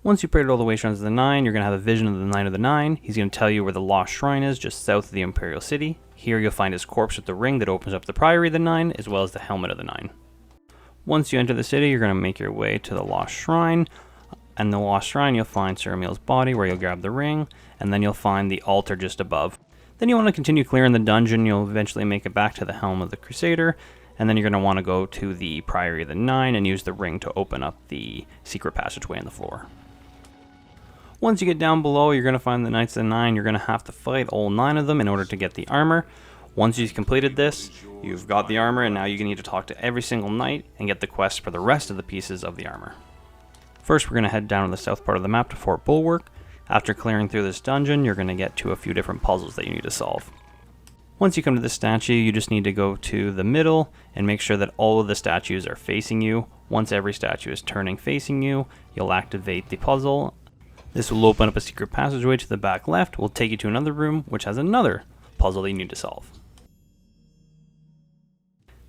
Once you prayed all the way to the 9, you're going to have a vision of the Knight of the Nine. He's going to tell you where the Lost Shrine is, just south of the Imperial City. Here you'll find his corpse with the ring that opens up the Priory of the Nine, as well as the Helmet of the Nine. Once you enter the city, you're going to make your way to the Lost Shrine. And the Lost Shrine, you'll find Sir Emil's body, where you'll grab the ring, and then you'll find the altar just above. Then you want to continue clearing the dungeon. You'll eventually make it back to the Helm of the Crusader, and then you're going to want to go to the Priory of the Nine and use the ring to open up the secret passageway in the floor. Once you get down below, you're going to find the Knights of the Nine. You're going to have to fight all 9 of them in order to get the armor. Once you've completed this, you've got the armor, and now you need to talk to every single knight and get the quest for the rest of the pieces of the armor. First, we're going to head down to the south part of the map to Fort Bulwark. After clearing through this dungeon, you're going to get to a few different puzzles that you need to solve. Once you come to the statue, you just need to go to the middle and make sure that all of the statues are facing you. Once every statue is turning facing you, you'll activate the puzzle. This will open up a secret passageway to the back left, will take you to another room, which has another puzzle that you need to solve.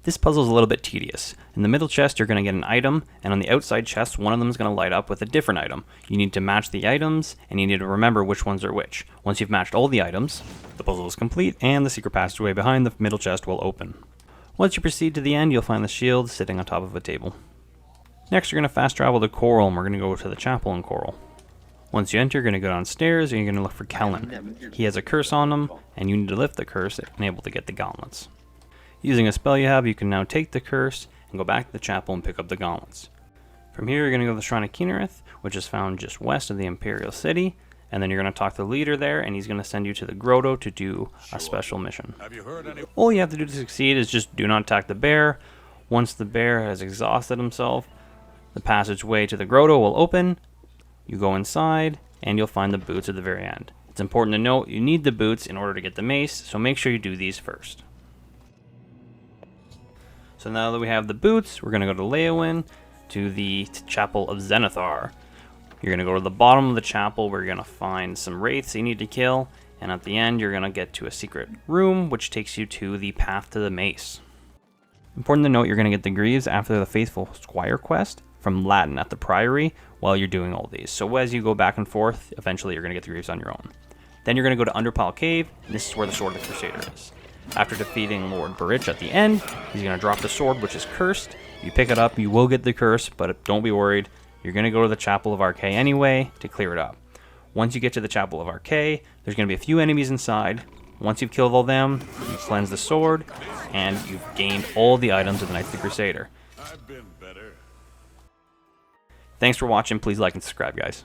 This puzzle is a little bit tedious. In the middle chest, you're going to get an item, and on the outside chest, one of them is going to light up with a different item. You need to match the items, and you need to remember which ones are which. Once you've matched all the items, the puzzle is complete, and the secret passageway behind the middle chest will open. Once you proceed to the end, you'll find the shield sitting on top of a table. Next, you're going to fast travel to Coral, and we're going to go to the chapel in Coral. Once you enter, you're going to go downstairs, and you're going to look for Kellen. He has a curse on him, and you need to lift the curse and able to get the gauntlets. Using a spell you have, you can now take the curse and go back to the chapel and pick up the gauntlets. From here, you're going to go to the Shrine of Kynareth, which is found just west of the Imperial City, and then you're going to talk to the leader there, and he's going to send you to the grotto to do a special mission. All you have to do to succeed is just do not attack the bear. Once the bear has exhausted himself, the passageway to the grotto will open. You go inside, and you'll find the boots at the very end. It's important to note you need the boots in order to get the mace, so make sure you do these first. So now that we have the boots, we're going to go to Leowin, to the Chapel of Zenithar. You're going to go to the bottom of the chapel where you're going to find some wraiths you need to kill, and at the end you're going to get to a secret room which takes you to the Path to the Mace. Important to note, you're going to get the Greaves after the Faithful Squire quest from Latin at the Priory while you're doing all these. So as you go back and forth, eventually you're going to get the Greaves on your own. Then you're going to go to Underpile Cave, and this is where the Sword of the Crusader is. After defeating Lord Barich at the end, he's going to drop the sword, which is cursed. You pick it up, you will get the curse, but don't be worried. You're going to go to the Chapel of Arkay anyway to clear it up. Once you get to the Chapel of Arkay, there's going to be a few enemies inside. Once you've killed all them, you cleanse the sword, and you've gained all the items of the Knights of the Crusader. Thanks for watching. Please like and subscribe, guys.